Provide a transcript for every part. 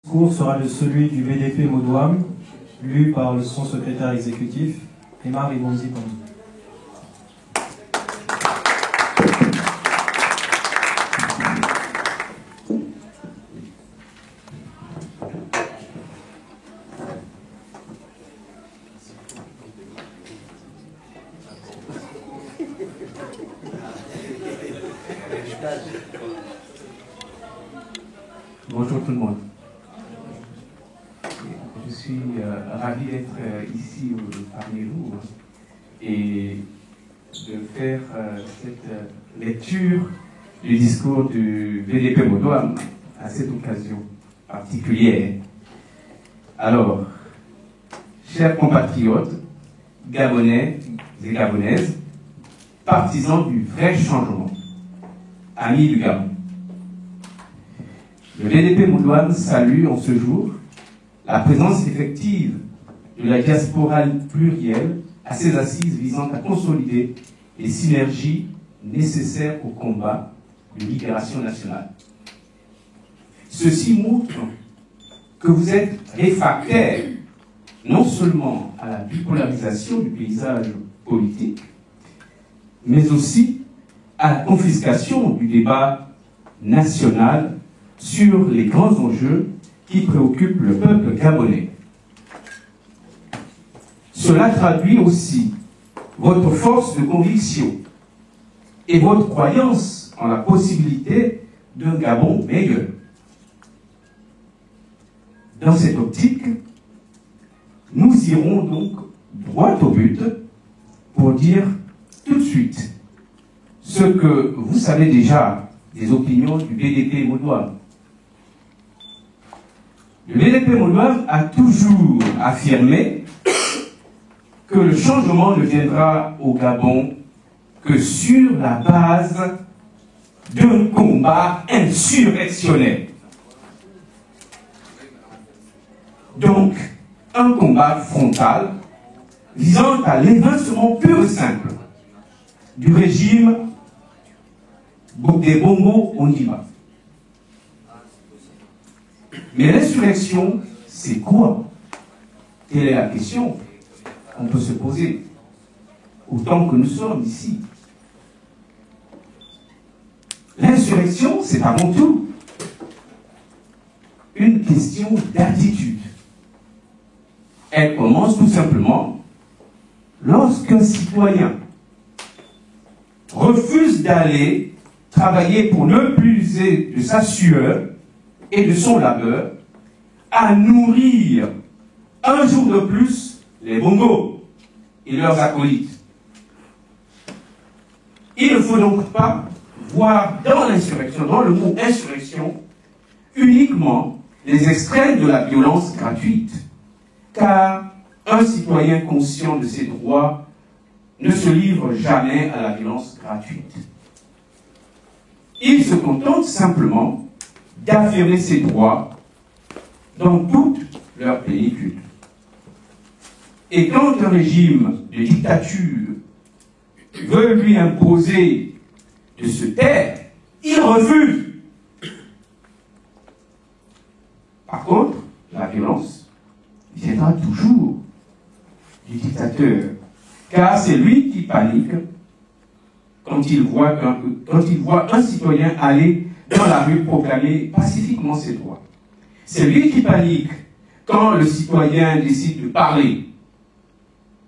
Le discours sera celui du BDP Modouam, lu par son secrétaire exécutif, Emma Ribonzi-Pandi. Bonjour tout le monde. Je suis ravi d'être ici parmi vous et de faire cette lecture du discours du BDP Modouam à cette occasion particulière. Alors, chers compatriotes, Gabonais et Gabonaises, partisans du vrai changement, amis du Gabon, le BDP Modouam salue en ce jour la présence effective de la diaspora plurielle à ses assises visant à consolider les synergies nécessaires au combat de libération nationale. Ceci montre que vous êtes réfractaires non seulement à la bipolarisation du paysage politique, mais aussi à la confiscation du débat national sur les grands enjeux qui préoccupent le peuple gabonais. Cela traduit aussi votre force de conviction et votre croyance en la possibilité d'un Gabon meilleur. Dans cette optique, nous irons donc droit au but pour dire tout de suite ce que vous savez déjà des opinions du BDP Modouam. Le BDP Modouam a toujours affirmé que le changement ne viendra au Gabon que sur la base d'un combat insurrectionnel. Donc, un combat frontal visant à l'évincement pur et simple du régime des Bongo Ondimba. Mais l'insurrection, c'est quoi? Telle est la question qu'on peut se poser, autant que nous sommes ici. L'insurrection, c'est avant tout une question d'attitude. Elle commence tout simplement lorsqu'un citoyen refuse d'aller travailler pour ne plus user de sa sueur et de son labeur à nourrir un jour de plus les Bongos et leurs acolytes. Il ne faut donc pas voir dans l'insurrection, dans le mot insurrection, uniquement les extrêmes de la violence gratuite, car un citoyen conscient de ses droits ne se livre jamais à la violence gratuite. Il se contente simplement d'affirmer ses droits dans toute leur plénitude. Et quand un régime de dictature veut lui imposer de se taire, il refuse. Par contre, la violence viendra toujours du dictateur, car c'est lui qui panique quand il voit un citoyen aller dans la rue proclamer pacifiquement ses droits. C'est lui qui panique quand le citoyen décide de parler,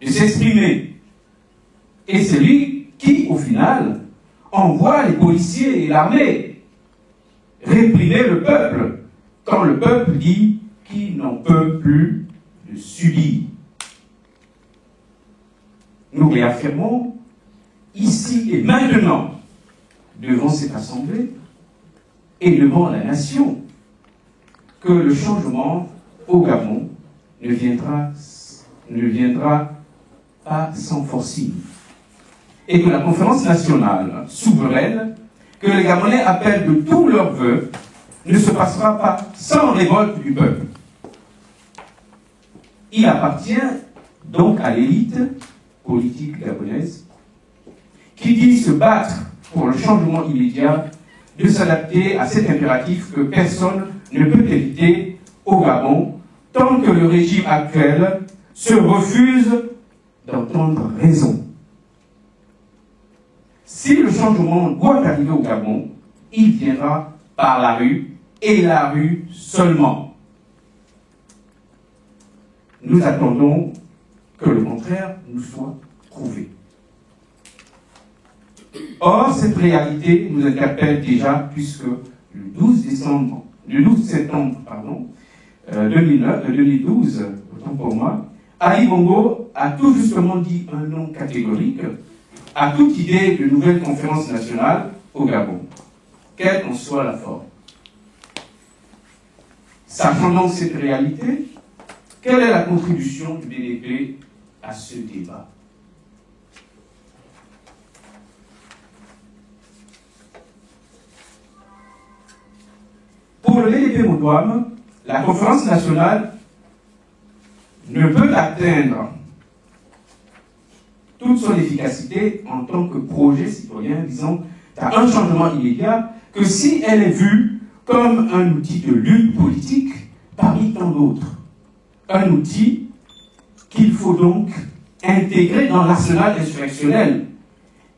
de s'exprimer. Et c'est lui qui, au final, envoie les policiers et l'armée réprimer le peuple quand le peuple dit qu'il n'en peut plus de subir. Nous réaffirmons ici et maintenant devant cette assemblée et devant la nation que le changement au Gabon ne viendra pas sans forcing. Et que la conférence nationale souveraine, que les Gabonais appellent de tous leurs vœux, ne se passera pas sans révolte du peuple. Il appartient donc à l'élite politique gabonaise qui dit se battre pour le changement immédiat de s'adapter à cet impératif que personne ne peut éviter au Gabon tant que le régime actuel se refuse d'entendre raison. Si le changement doit arriver au Gabon, il viendra par la rue, et la rue seulement. Nous attendons que le contraire nous soit prouvé. Or, cette réalité nous interpelle déjà puisque le 12 septembre 2012, autant pour moi, Ali Bongo a tout justement dit un non catégorique à toute idée de nouvelle conférence nationale au Gabon, quelle qu'en soit la forme. Sachant donc cette réalité, quelle est la contribution du BDP à ce débat? Pour le BDP Moudouam, la conférence nationale ne peut atteindre toute son efficacité en tant que projet citoyen visant à un changement immédiat que si elle est vue comme un outil de lutte politique parmi tant d'autres. Un outil qu'il faut donc intégrer dans l'arsenal insurrectionnel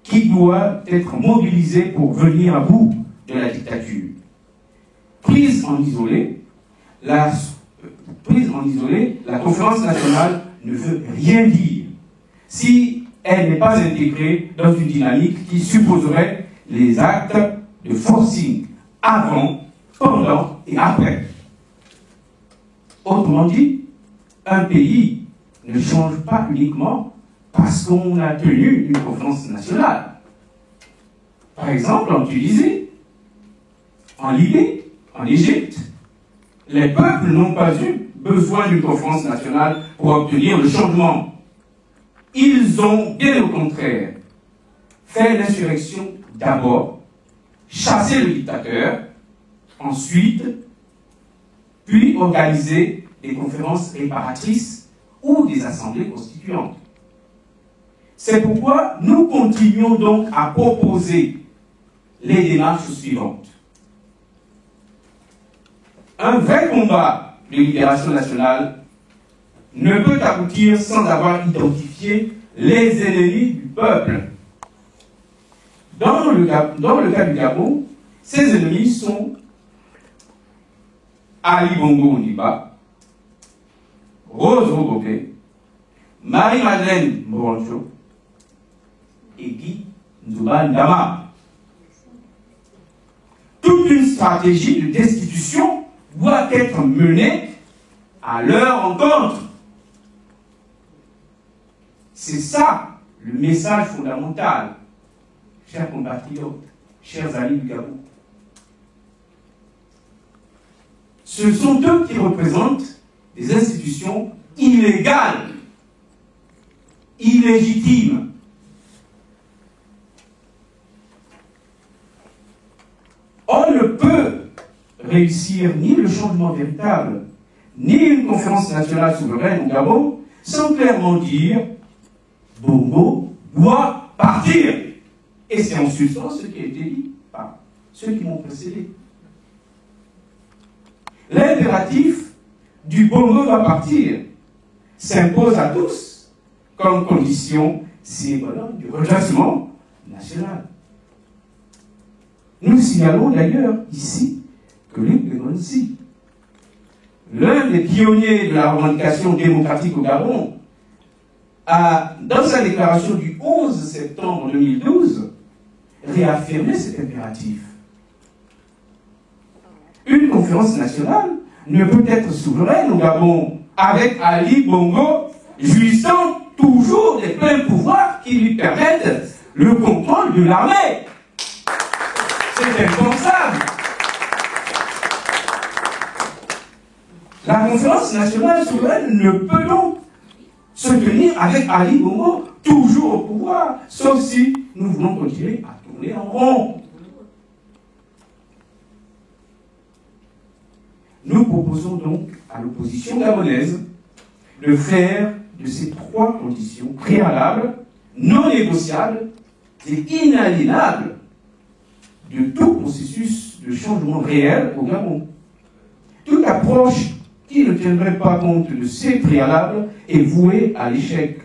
qui doit être mobilisé pour venir à bout de la dictature. Prise en isolé, la conférence nationale ne veut rien dire si elle n'est pas intégrée dans une dynamique qui supposerait les actes de forcing avant, pendant et après. Autrement dit, un pays ne change pas uniquement parce qu'on a tenu une conférence nationale. Par exemple, en Tunisie, en Libye, en Égypte, les peuples n'ont pas eu besoin d'une conférence nationale pour obtenir le changement. Ils ont, bien au contraire, fait l'insurrection d'abord, chassé le dictateur, ensuite, puis organisé des conférences réparatrices ou des assemblées constituantes. C'est pourquoi nous continuons donc à proposer les démarches suivantes. Un vrai combat de libération nationale ne peut aboutir sans avoir identifié les ennemis du peuple. Dans le cas du Gabon, ces ennemis sont Ali Bongo Ondimba, Rose Robopé, Marie-Madeleine Moroncho et Guy Nzouba Ndama. Toute une stratégie de destitution doit être menée à leur encontre. C'est ça le message fondamental, chers compatriotes, chers amis du Gabon. Ce sont eux qui représentent des institutions illégales, illégitimes. On ne peut réussir ni le changement véritable, ni une conférence nationale souveraine au Gabon sans clairement dire Bongo doit partir. Et c'est en substance ce qui a été dit par ceux qui m'ont précédé. L'impératif du Bongo doit partir s'impose à tous comme condition du redressement national. Nous signalons d'ailleurs ici que Luc Legonzi, l'un des pionniers de la revendication démocratique au Gabon, a, dans sa déclaration du 11 septembre 2012, réaffirmé cet impératif. Une conférence nationale ne peut être souveraine au Gabon avec Ali Bongo jouissant toujours des pleins pouvoirs qui lui permettent le contrôle de l'armée. C'est impensable. La conférence nationale souveraine ne peut donc se tenir avec Ali Bongo toujours au pouvoir, sauf si nous voulons continuer à tourner en rond. Nous proposons donc à l'opposition gabonaise de faire de ces trois conditions préalables, non négociables et inaliénables de tout processus de changement réel au Gabon. Toute approche qui ne tiendrait pas compte de ces préalables est voué à l'échec.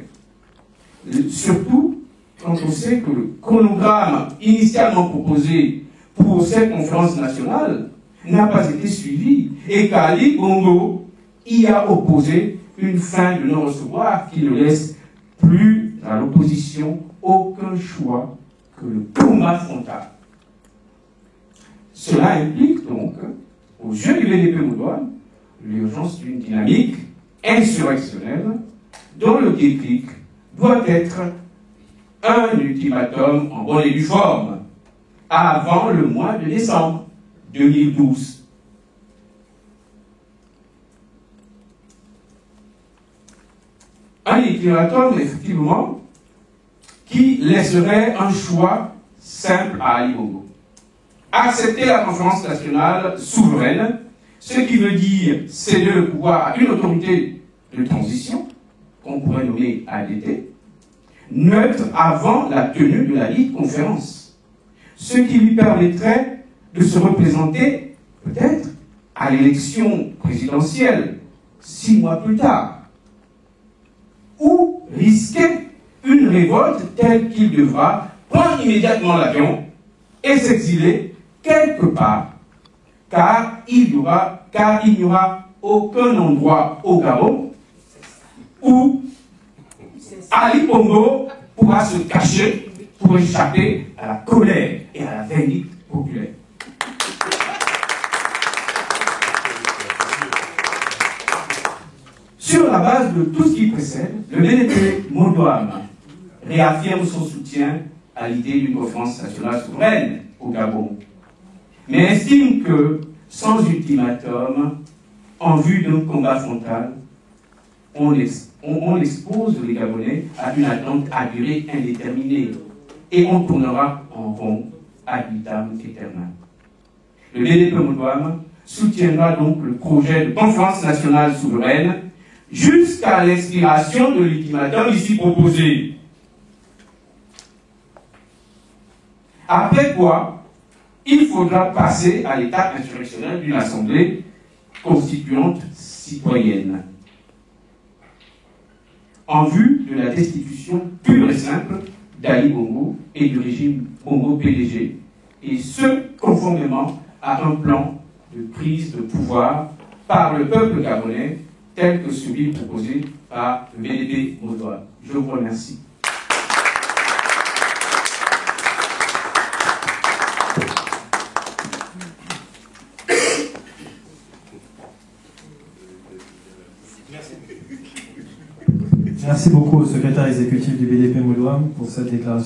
Surtout quand on sait que le chronogramme initialement proposé pour cette conférence nationale n'a pas été suivi et qu'Ali Bongo y a opposé une fin de non-recevoir qui ne laisse plus à l'opposition aucun choix que le combat frontal. Cela implique donc, aux yeux du BDP Moudoine, l'urgence d'une dynamique insurrectionnelle dont le déclic doit être un ultimatum en bonne et due forme avant le mois de décembre 2012. Un ultimatum, effectivement, qui laisserait un choix simple à Ali Bongo. Accepter la conférence nationale souveraine, ce qui veut dire céder le pouvoir à une autorité de transition, qu'on pourrait nommer ADT, neutre avant la tenue de la dite conférence, ce qui lui permettrait de se représenter, peut-être, à l'élection présidentielle, 6 mois plus tard, ou risquer une révolte telle qu'il devra prendre immédiatement l'avion et s'exiler quelque part, car il n'y aura aucun endroit au Gabon où Ali Bongo pourra se cacher pour échapper à la colère et à la vindicte populaire. Sur la base de tout ce qui précède, le BDP Moudoam réaffirme son soutien à l'idée d'une conférence nationale souveraine au Gabon, mais estime que, sans ultimatum, en vue d'un combat frontal, on expose les Gabonais à une attente à durée indéterminée et on tournera en rond ad vitam aeternam. Le BDP Moudoam soutiendra donc le projet de conférence nationale souveraine jusqu'à l'expiration de l'ultimatum ici proposé. Après quoi, il faudra passer à l'étape insurrectionnelle d'une assemblée constituante citoyenne, en vue de la destitution pure et simple d'Ali Bongo et du régime Bongo-PDG, et ce, conformément à un plan de prise de pouvoir par le peuple gabonais, tel que celui proposé par le BDP Moudoam. Je vous remercie. Merci beaucoup au secrétaire exécutif du BDP Moudoam pour cette déclaration.